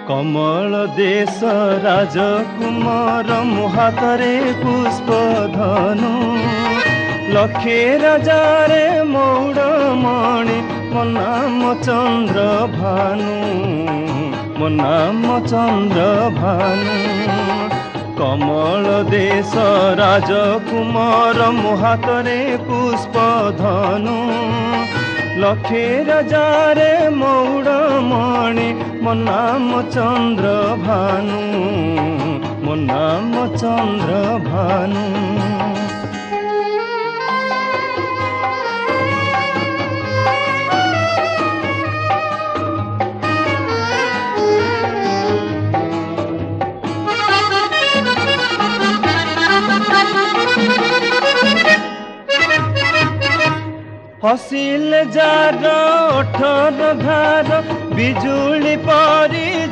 कमल देश राजकुमार मुहातरे पुष्प धनु लक्षे राजारे मौड़मणि मो नाम चंद्र भानु मो नाम चंद्र भानु कमल देश राजकुमार मुहातरे पुष्प धनु लक्षे राजारे मौड़मणि मो नाम चंद्र भानु मो नाम चंद्र भानु हसिल जार 18 धार बिजुली परी